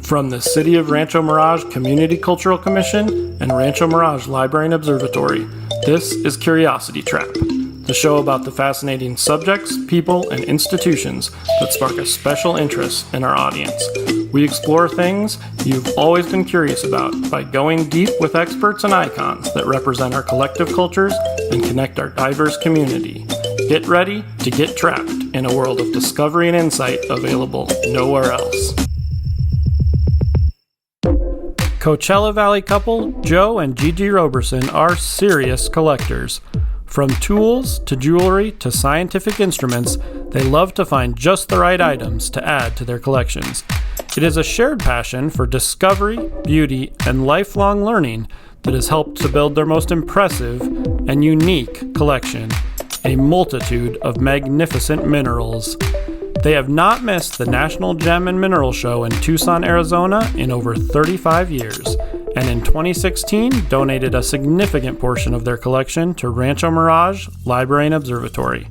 From the City of Rancho Mirage Community Cultural Commission and Rancho Mirage Library and Observatory, this is Curiosity Trap, the show about the fascinating subjects, people, and institutions that spark a special interest in our audience. We explore things you've always been curious about by going deep with experts and icons that represent our collective cultures and connect our diverse community. Get ready to get trapped in a world of discovery and insight available nowhere else. Coachella Valley couple Joe and Gigi Roberson are serious collectors. From tools to jewelry to scientific instruments, they love to find just the right items to add to their collections. It is a shared passion for discovery, beauty, and lifelong learning that has helped to build their most impressive and unique collection, a multitude of magnificent minerals. They have not missed the National Gem and Mineral Show in Tucson, Arizona in over 35 years, and in 2016 donated a significant portion of their collection to Rancho Mirage Library and Observatory.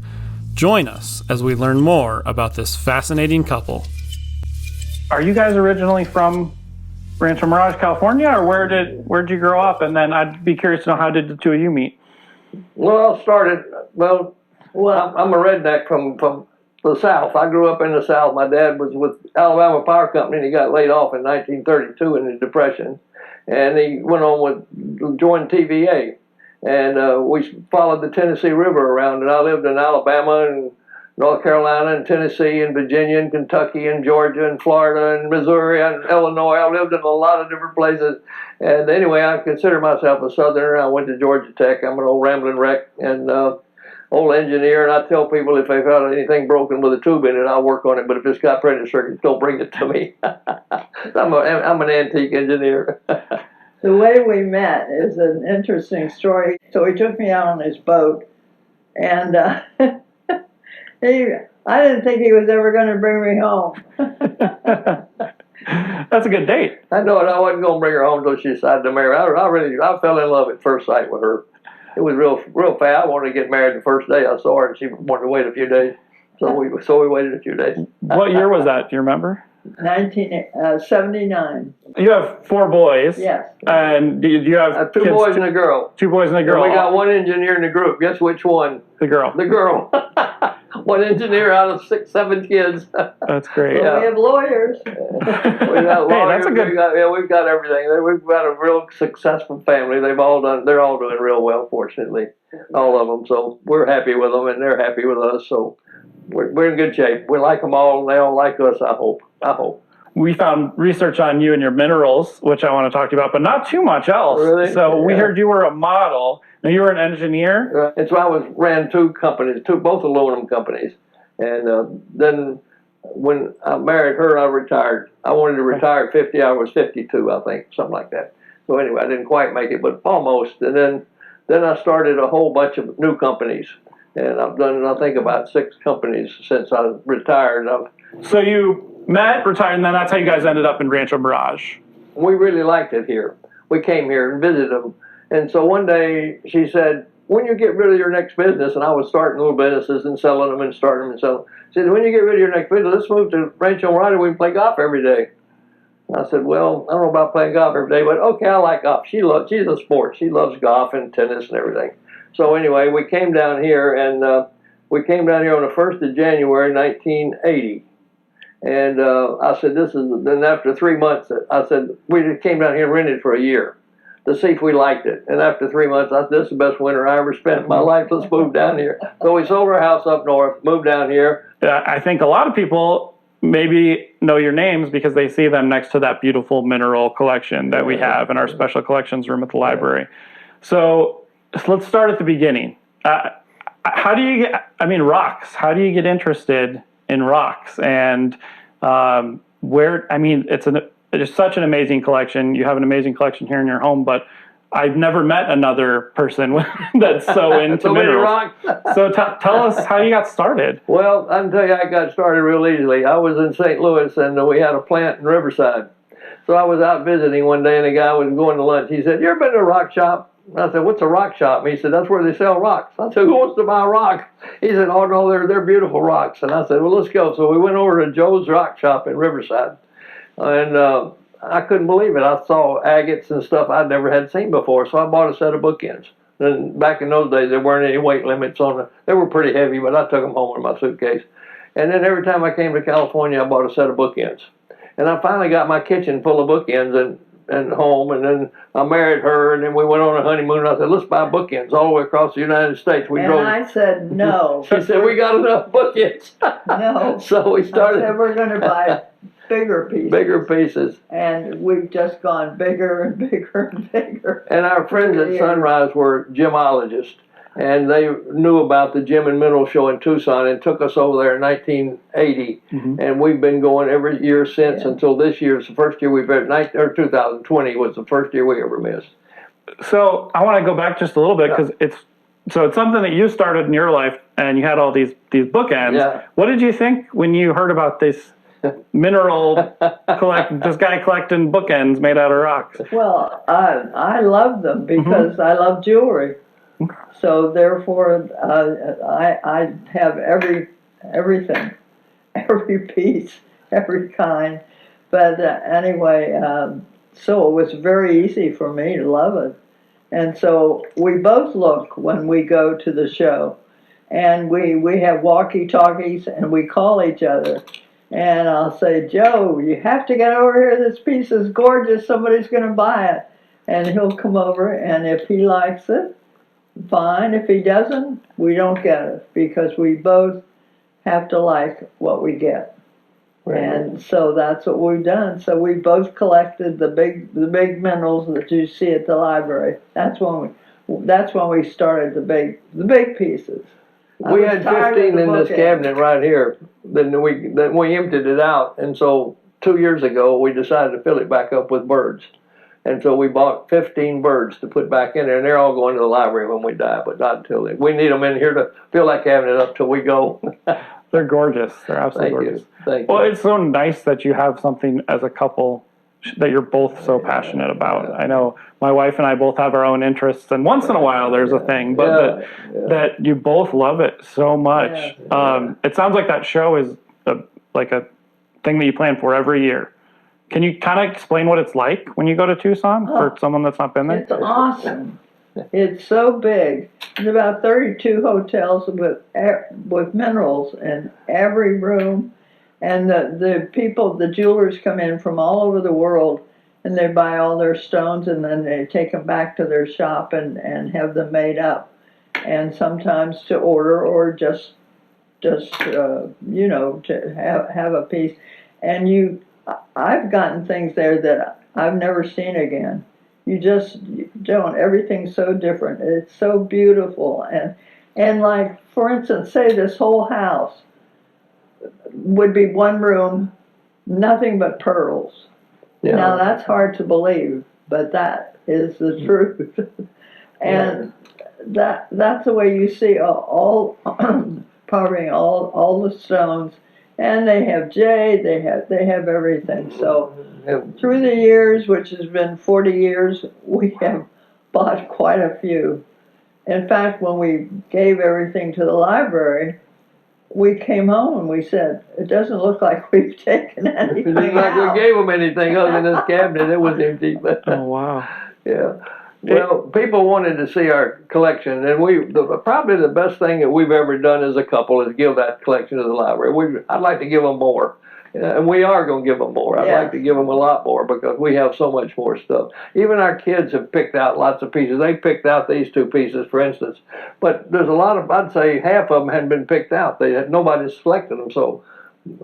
Join us as we learn more about this fascinating couple. Are you guys originally from Rancho Mirage, California, or where'd you grow up? And then I'd be curious to know, how did the two of you meet? Well, I'm a redneck from the South. I grew up in the South. My dad was with Alabama Power Company, and he got laid off in 1932 in the Depression. And he went on joined TVA. And we followed the Tennessee River around. And I lived in Alabama and North Carolina and Tennessee and Virginia and Kentucky and Georgia and Florida and Missouri and Illinois. I lived in a lot of different places. And anyway, I consider myself a Southerner. I went to Georgia Tech. I'm an old rambling wreck and old engineer. And I tell people if they've got anything broken with a tube in it, I'll work on it. But if it's got printed circuits, don't bring it to me. I'm an antique engineer. The way we met is an interesting story. So he took me out on his boat, and I didn't think he was ever going to bring me home. That's a good date. I know it. I wasn't going to bring her home until she decided to marry. I fell in love at first sight with her. It was real fast. I wanted to get married the first day I saw her, and she wanted to wait a few days. So we waited a few days. What year was that? Do you remember? 1979. You have 4 boys. Yes. And do you have 2 boys and a girl. 2 boys and a girl. And we got 1 engineer in the group. Guess which one? The girl. The girl. 1 engineer out of 6, 7 kids. That's great. Well, we have lawyers. We got lawyers. Hey, that's a good. We've got everything. We've got a real successful family. They're all doing real well, fortunately, all of them. So we're happy with them, and they're happy with us. So we're in good shape. We like them all, and they all like us. I hope. We found research on you and your minerals, which I want to talk to you about, but not too much else. Really? So we heard you were a model. Now you were an engineer. And so I ran 2 companies, both aluminum companies. And then when I married her, I retired. I wanted to retire at 50. I was 52, I think, something like that. So anyway, I didn't quite make it, but almost. And then I started a whole bunch of new companies. And I've done, I think, about 6 companies since I retired. So you met, retired, and then that's how you guys ended up in Rancho Mirage. We really liked it here. We came here and visited them. And so one day she said, when you get rid of your next business, and I was starting little businesses and selling them and starting them and selling them. She said, when you get rid of your next business, let's move to Rancho Mirage. We can play golf every day. And I said, well, I don't know about playing golf every day, but okay, I like golf. She's a sport. She loves golf and tennis and everything. So anyway, we came down here, and we came down here on the 1st of January, 1980. And I said, then after 3 months, I said, we came down here and rented for a year to see if we liked it. And after 3 months, I said, this is the best winter I ever spent in my life. Let's move down here. So we sold our house up north, moved down here. I think a lot of people maybe know your names because they see them next to that beautiful mineral collection that we have in our special collections room at the library. So let's start at the beginning. How do you get, rocks, how do you get interested in rocks? And it's such an amazing collection. You have an amazing collection here in your home, but I've never met another person that's so into so minerals. So tell us how you got started. Well, I can tell you I got started real easily. I was in St. Louis, and we had a plant in Riverside. So I was out visiting one day, and a guy was going to lunch. He said, you ever been to a rock shop? I said, what's a rock shop? And he said, that's where they sell rocks. I said, who wants to buy a rock? He said, oh, no, they're beautiful rocks. And I said, well, let's go. So we went over to Joe's Rock Shop in Riverside. And I couldn't believe it. I saw agates and stuff I'd never had seen before, so I bought a set of bookends. And back in those days, there weren't any weight limits on them. They were pretty heavy, but I took them home in my suitcase. And then every time I came to California, I bought a set of bookends. And I finally got my kitchen full of bookends and home, and then I married her, and then we went on a honeymoon, and I said, let's buy bookends all the way across the United States. And I said no. She said, we got enough bookends. No. So we started. I said, we're going to buy bigger pieces. Bigger pieces. And we've just gone bigger and bigger and bigger. And our friends at Sunrise were gemologists, and they knew about the Gem and Mineral Show in Tucson and took us over there in 1980. And we've been going every year since until this year. It's the first year we've ever, or 2020 was the first year we ever missed. So I want to go back just a little bit because it's something that you started in your life, and you had all these bookends. Yeah. What did you think when you heard about this this guy collecting bookends made out of rocks? Well, I love them because I love jewelry. So therefore, I have everything, every piece, every kind. But anyway, so it was very easy for me to love it. And so we both look when we go to the show, and we have walkie-talkies, and we call each other. And I'll say, Joe, you have to get over here. This piece is gorgeous. Somebody's going to buy it. And he'll come over, and if he likes it, fine. If he doesn't, we don't get it because we both have to like what we get. Right. And so that's what we've done. So we both collected the big minerals that you see at the library. That's when we started the big pieces. We had 15 in this cabinet right here. Then we emptied it out, and so 2 years ago we decided to fill it back up with birds. And so we bought 15 birds to put back in there, and they're all going to the library when we die, but not until then. We need them in here to fill that cabinet up till we go. They're gorgeous. They're absolutely gorgeous. Thank you. Well, it's so nice that you have something as a couple that you're both so passionate about. I know my wife and I both have our own interests, and once in a while there's a thing, but that you both love it so much. It sounds like that show is like a thing that you plan for every year. Can you kind of explain what it's like when you go to Tucson for someone that's not been there? It's awesome. It's so big. There's about 32 hotels with minerals in every room. And the jewelers come in from all over the world, and they buy all their stones, and then they take them back to their shop and have them made up. And sometimes to order or just to have a piece. And I've gotten things there that I've never seen again. You just don't. Everything's so different. It's so beautiful. And like, for instance, say this whole house would be one room, nothing but pearls. Yeah. Now that's hard to believe, but that is the truth. And that's the way you see all probably all the stones. And they have jade, they have everything. So through the years, which has been 40 years, we have bought quite a few. In fact, when we gave everything to the library, we came home and we said, it doesn't look like we've taken anything It looked like we gave them anything other than this cabinet. It was empty. But, oh, wow. Yeah. Well, people wanted to see our collection, and probably the best thing that we've ever done as a couple is give that collection to the library. I'd like to give them more, and we are going to give them more. I'd like to give them a lot more because we have so much more stuff. Even our kids have picked out lots of pieces. They picked out these two pieces, for instance, but there's a lot of, I'd say half of them hadn't been picked out. Nobody's selected them, so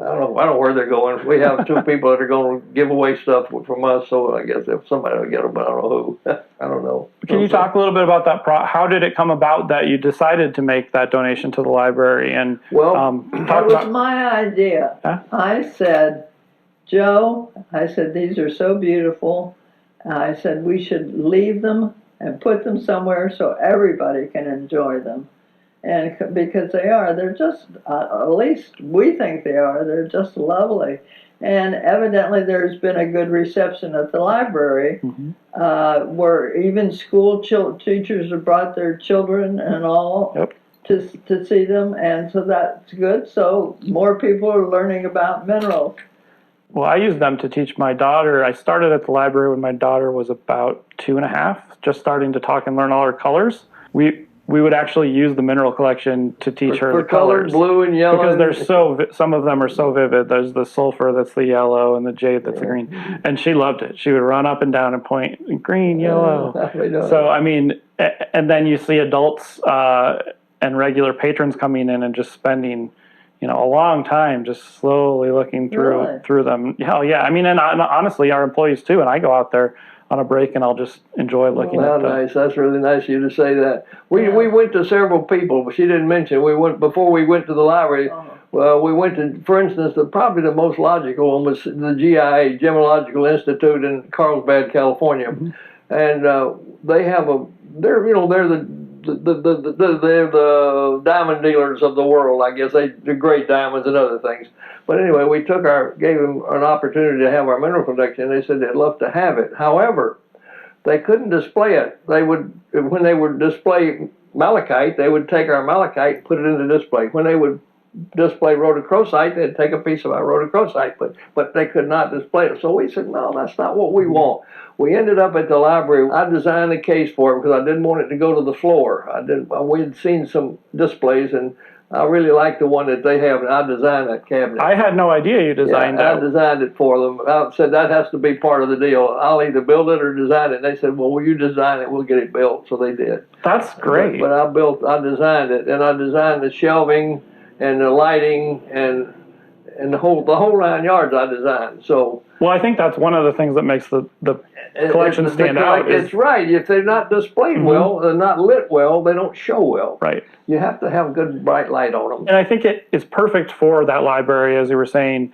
I don't know where they're going. We have two people that are going to give away stuff from us, so I guess if somebody will get them, but I don't know who. I don't know. Can you talk a little bit about that? How did it come about that you decided to make that donation to the library? And it was my idea. Huh? I said, Joe, these are so beautiful. I said we should leave them and put them somewhere so everybody can enjoy them. And because they're just, at least we think they are, they're just lovely. And evidently there's been a good reception at the library, where even school teachers have brought their children and all to see them, and so that's good. So more people are learning about minerals. Well, I use them to teach my daughter. I started at the library when my daughter was about 2.5, just starting to talk and learn all her colors. We would actually use the mineral collection to teach her the colors. Blue and yellow. Because they're some of them are so vivid. There's the sulfur that's the yellow and the jade that's the green. And she loved it. She would run up and down and point, green, yellow. So, I mean, and then you see adults and regular patrons coming in and just spending, a long time just slowly looking through them. Hell yeah. I mean, and honestly, our employees too, and I go out there on a break and I'll just enjoy looking at them. Nice. That's really nice of you to say that. We went to several people, but she didn't mention. Before we went to the library. Well, we went to, for instance, probably the most logical one was the GIA, Gemological Institute in Carlsbad, California, and they have they're the diamond dealers of the world, I guess. They do great diamonds and other things. But anyway, we gave them an opportunity to have our mineral collection. They said they'd love to have it. However, they couldn't display it. When they would display malachite, they would take our malachite and put it in the display. When they would display rhodochrosite, they'd take a piece of our rhodochrosite, but they could not display it. So we said, no, that's not what we want. We ended up at the library. I designed a case for it because I didn't want it to go to the floor. We had seen some displays, and I really liked the one that they have, and I designed that cabinet. I had no idea you designed that. I designed it for them. I said that has to be part of the deal. I'll either build it or design it. And they said, well, will you design it? We'll get it built. So they did. That's great. But I designed it, and I designed the shelving and the lighting and the whole 9 yards I designed. So. Well, I think that's one of the things that makes the collection stand out. It's right. If they're not displayed well, they're not lit well, they don't show well. Right. You have to have good bright light on them. And I think it is perfect for that library, as you were saying,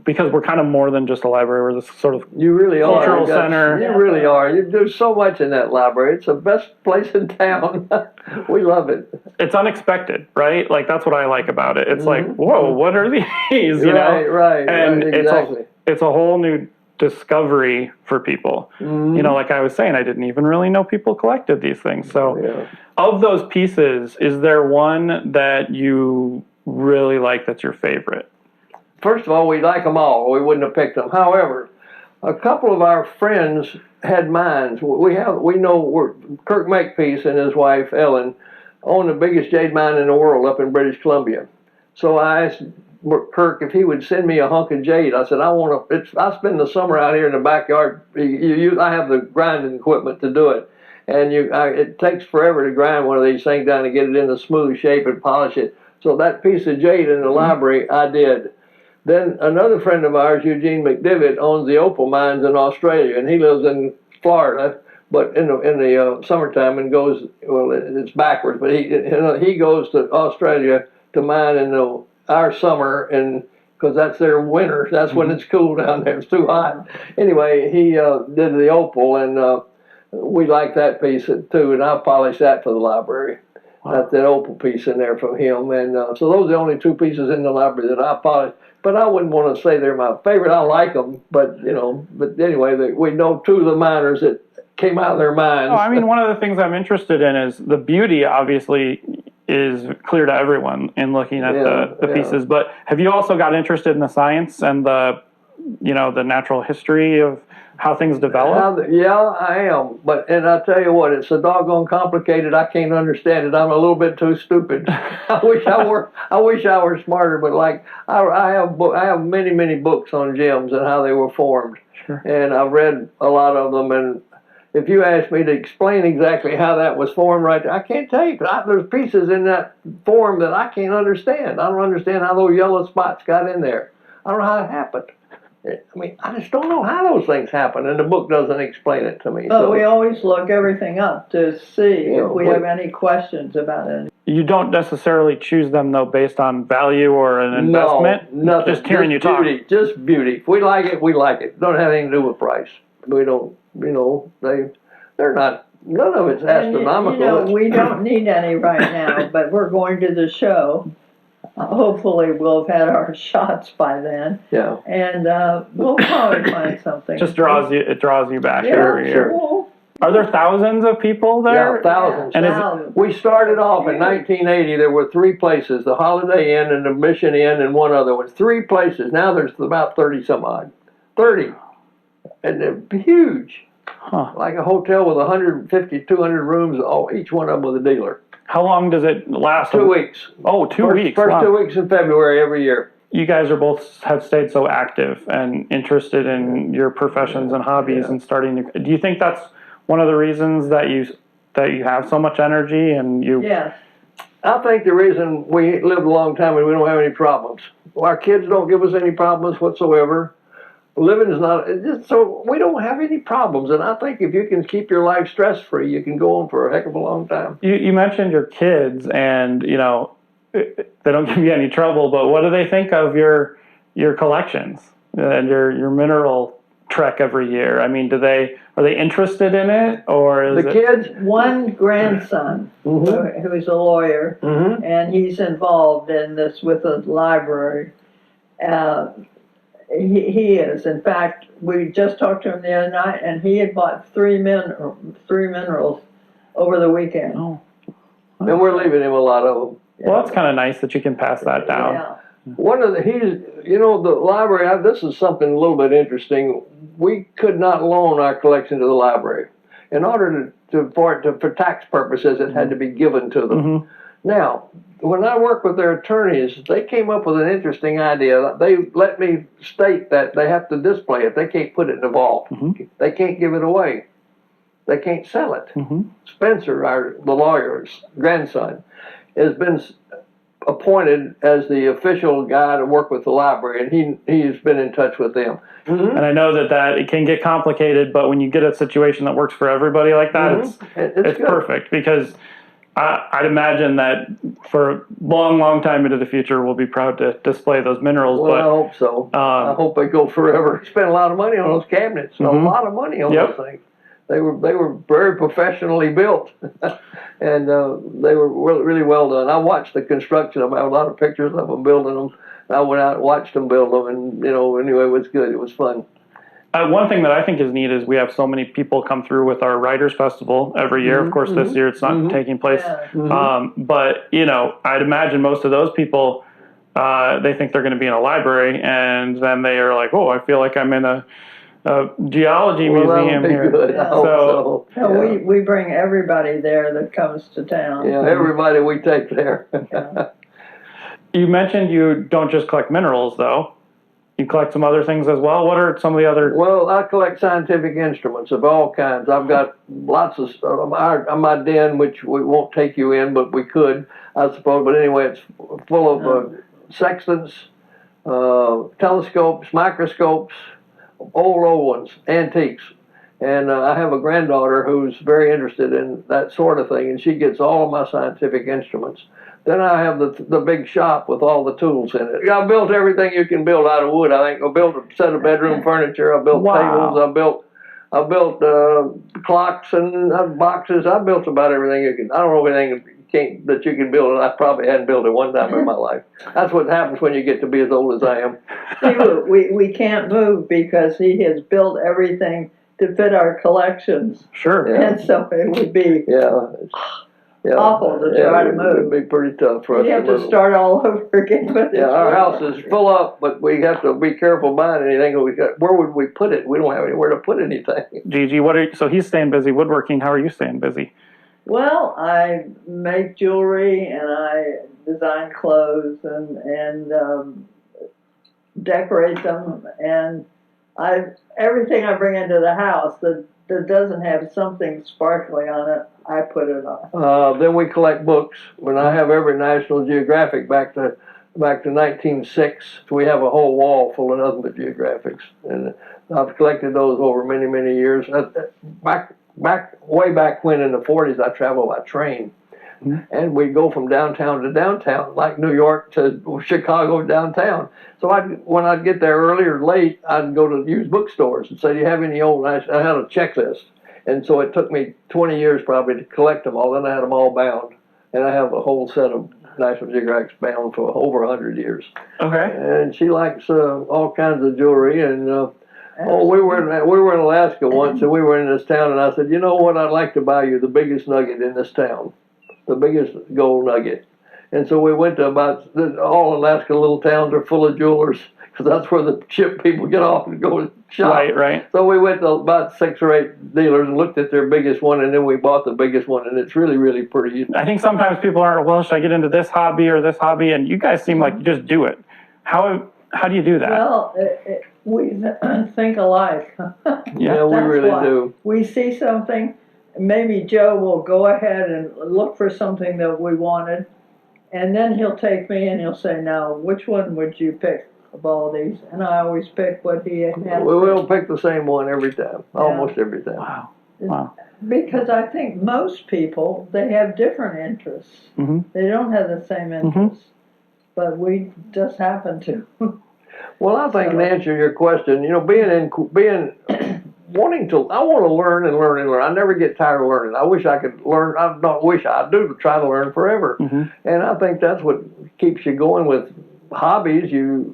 because we're kind of more than just a library. We're this sort of cultural center. You really are. You do so much in that library. It's the best place in town. We love it. It's unexpected, right? Like, that's what I like about it. It's like, whoa, what are these? Right. And exactly. It's a whole new discovery for people. Like I was saying, I didn't even really know people collected these things. So of those pieces, is there one that you really like that's your favorite? First of all, we like them all. We wouldn't have picked them. However, a couple of our friends had mines. We know Kirk Makepeace and his wife Ellen own the biggest jade mine in the world up in British Columbia. So I asked Kirk if he would send me a hunk of jade. I said, I spend the summer out here in the backyard. I have the grinding equipment to do it. And it takes forever to grind one of these things down to get it in a smooth shape and polish it. So that piece of jade in the library, I did. Then another friend of ours, Eugene McDivitt, owns the opal mines in Australia, and he lives in Florida, but in the summertime and goes, well, it's backwards, but he goes to Australia to mine in our summer, and because that's their winter, that's when it's cool down there, it's too hot. Anyway, he did the opal, and we like that piece too, and I polished that for the library. Wow. That opal piece in there from him, and so those are the only two pieces in the library that I polished. But I wouldn't want to say they're my favorite. I like them, but anyway, we know two of the miners that came out of their mines. Oh, I mean, one of the things I'm interested in is the beauty. Obviously, is clear to everyone in looking at the pieces. But have you also got interested in the science and the natural history of how things develop? I am. And I tell you what, it's so doggone complicated. I can't understand it. I'm a little bit too stupid. I wish I were smarter. But like I have many books on gems and how they were formed. Sure. And I've read a lot of them. And if you ask me to explain exactly how that was formed, right there, I can't tell you. There's pieces in that form that I can't understand. I don't understand how those yellow spots got in there. I don't know how it happened. I mean, I just don't know how those things happen, and the book doesn't explain it to me. So we always look everything up to see if we have any questions about it. You don't necessarily choose them, though, based on value or an investment? No, nothing. Just hearing you talk. Just beauty. If we like it, we like it. Don't have anything to do with price. We don't, they're not, none of it's astronomical. We don't need any right now, but we're going to the show. Hopefully we'll have had our shots by then. Yeah. And we'll probably find something. It draws you back Yeah, every year. Sure. Are there thousands of people there? Yeah, thousands. And Thousands. We started off in 1980. There were 3 places: the Holiday Inn and the Mission Inn, and one other one. 3 places. Now there's about 30 some odd. 30, and they're huge. Huh. Like a hotel with 150, 200 rooms, each one of them with a dealer. How long does it last? 2 weeks. Oh, 2 weeks. First Wow. 2 weeks in February every year. You guys are both have stayed so active and interested in your professions and hobbies and starting to. Do you think that's one of the reasons that you have so much energy and you? Yes. I think the reason we lived a long time is we don't have any problems. Our kids don't give us any problems whatsoever. Living is not, so we don't have any problems. And I think if you can keep your life stress-free, you can go on for a heck of a long time. You mentioned your kids, and you know they don't give you any trouble. But what do they think of your collections and your mineral trek every year? I mean, are they interested in it, or is The kids, One grandson who is a lawyer, and he's involved in this with the library. He is. In fact, we just talked to him the other night, and he had bought 3 minerals over the weekend. Oh. and we're leaving him a lot of them. Well, that's kind of nice that you can pass that down. Yeah. One of the library, this is something a little bit interesting. We could not loan our collection to the library. In order for tax purposes, it had to be given to them. Mm-hmm. Now, when I work with their attorneys, they came up with an interesting idea. They let me state that they have to display it. They can't put it in a vault. Mm-hmm. They can't give it away. They can't sell it. Mm-hmm. Spencer, the lawyer's grandson, has been appointed as the official guy to work with the library, and he's been in touch with them. And I know that it can get complicated, but when you get a situation that works for everybody like that, it's perfect, because I'd imagine that for a long, long time into the future, we'll be proud to display those minerals. Well, but I hope so. I hope they go forever. Spent a lot of money on those cabinets, a lot of money on those things. They were very professionally built, and they were really well done. I watched the construction of them. I have a lot of pictures of them building them. I went out and watched them build them, and anyway, it was good. It was fun. One thing that I think is neat is we have so many people come through with our Writers Festival every year. Of course, this year it's not taking place. Yeah. But, I'd imagine most of those people, they think they're going to be in a library, and then they are like, oh, I feel like I'm in a geology museum here. Good. Yeah. So we bring everybody there that comes to town. Yeah, everybody we take there. Yeah. You mentioned you don't just collect minerals, though. You collect some other things as well. What are some of the other? Well, I collect scientific instruments of all kinds. I've got lots of stuff. My den, which we won't take you in, but we could, I suppose. But anyway, it's full of sextants, telescopes, microscopes, old ones, antiques. And I have a granddaughter who's very interested in that sort of thing, and she gets all of my scientific instruments. Then I have the big shop with all the tools in it. I built everything you can build out of wood. I think I built a set of bedroom furniture. I built tables. I built clocks and boxes. I built about everything you can. I don't know everything that you can build. I probably hadn't built it one time in my life. That's what happens when you get to be as old as I am. See, we can't move because he has built everything to fit our collections. Sure. Yeah. And so it would be awful to try to move. It would be pretty tough for us. We have to start all over again. Our house is full up, but we have to be careful buying anything. Where would we put it? We don't have anywhere to put anything. Gigi, so he's staying busy woodworking. How are you staying busy? Well, I make jewelry and I design clothes and decorate them, and everything I bring into the house that doesn't have something sparkly on it, I put it on. Then we collect books. When I have every National Geographic back to 1906, we have a whole wall full of nothing but geographics, and I've collected those over many, many years. Way back when in the 40s, I traveled by train, and we'd go from downtown to downtown, like New York to Chicago downtown. So when I'd get there early or late, I'd go to used bookstores and say, "Do you have any old?" I had a checklist. And so it took me 20 years probably to collect them all. Then I had them all bound. And I have a whole set of National Geographics bound for over 100 years. Okay. And she likes all kinds of jewelry. And Oh, we were in Alaska once, and we were in this town, and I said, you know what? I'd like to buy you the biggest nugget in this town, the biggest gold nugget. And so we went to all Alaska little towns are full of jewelers, because that's where the ship people get off and go shop. Right. So we went to about 6 or 8 dealers and looked at their biggest one, and then we bought the biggest one, and it's really, really pretty. I think sometimes people are, well, should I get into this hobby or this hobby? And you guys seem like you just do it. How do you do that? Well, we think alike. Yeah, we really do. We see something, maybe Joe will go ahead and look for something that we wanted, and then he'll take me and he'll say, now, which one would you pick of all these? And I always pick what he had. We will pick the same one every time, almost every time. Wow. Because I think most people, they have different interests. Mm-hmm. They don't have the same interests, but we just happen to. Well, I think to answer your question, I want to learn and learn and learn. I never get tired of learning. I wish I could learn. I do try to learn forever. Mm-hmm. And I think that's what keeps you going with hobbies. You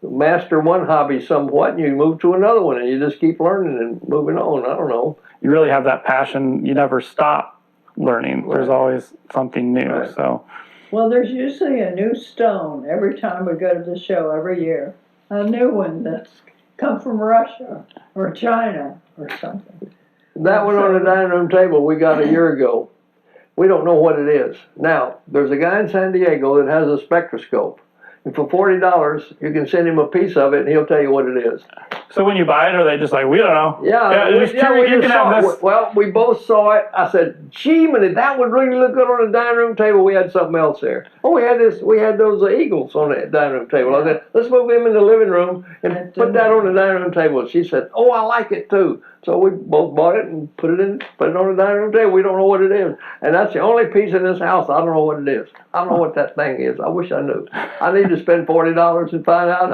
master one hobby somewhat, and you move to another one, and you just keep learning and moving on. I don't know. You really have that passion. You never stop learning. Right. There's always something new. Right. So. Well, there's usually a new stone every time we go to the show every year. A new one that's come from Russia or China or something. That one on the dining room table we got a year ago. We don't know what it is. Now, there's a guy in San Diego that has a spectroscope. And for $40, you can send him a piece of it, and he'll tell you what it is. So when you buy it, are they just like, we don't know? Well, we both saw it. I said, gee, man, that would really look good on the dining room table. We had something else there. Oh, we had those eagles on the dining room table. I said, let's move them in the living room and put that on the dining room table. She said, oh, I like it too. So we both bought it and put it on the dining room table. We don't know what it is. And that's the only piece in this house I don't know what it is. I don't know what that thing is. I wish I knew. I need to spend $40 and find out.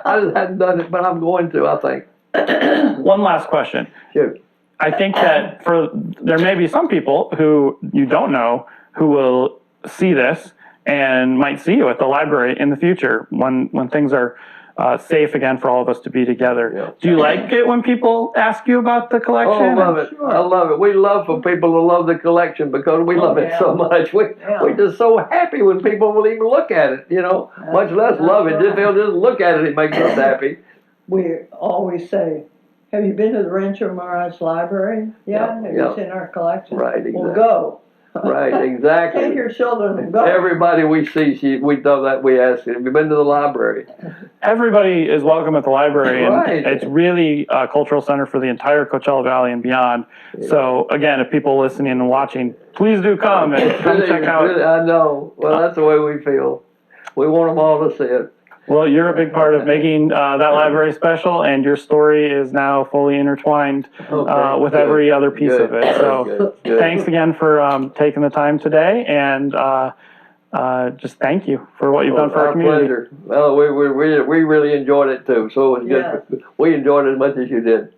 I just hadn't done it, but I'm going to, I think. One last question. Sure. I think that there may be some people who you don't know who will see this and might see you at the library in the future when things are safe again for all of us to be together. Yeah. Do you like it when people ask you about the collection? Oh, I love it. Sure. I love it. We love for people to love the collection because we love it so much. We're just so happy when people will even look at it, much less love it. If they'll just look at it, it makes us happy. We always say, have you been to the Rancho Mirage Library? Yeah. Have you seen our collection? Right, exactly. Well, go. Right, exactly. Take your children and go. Everybody we see, we know that we ask, have you been to the library? Everybody is welcome at the library. Right. And it's really a cultural center for the entire Coachella Valley and beyond. Yeah. So, again, if people listening and watching, please do come and check out. I know. Well, that's the way we feel. We want them all to see it. Well, you're a big part of making that library special, and your story is now fully intertwined with every other piece of it. So thanks again for taking the time today, and just thank you for what you've done for our community. Pleasure. Well, we really enjoyed it, too, so it was good. We enjoyed it as much as you did.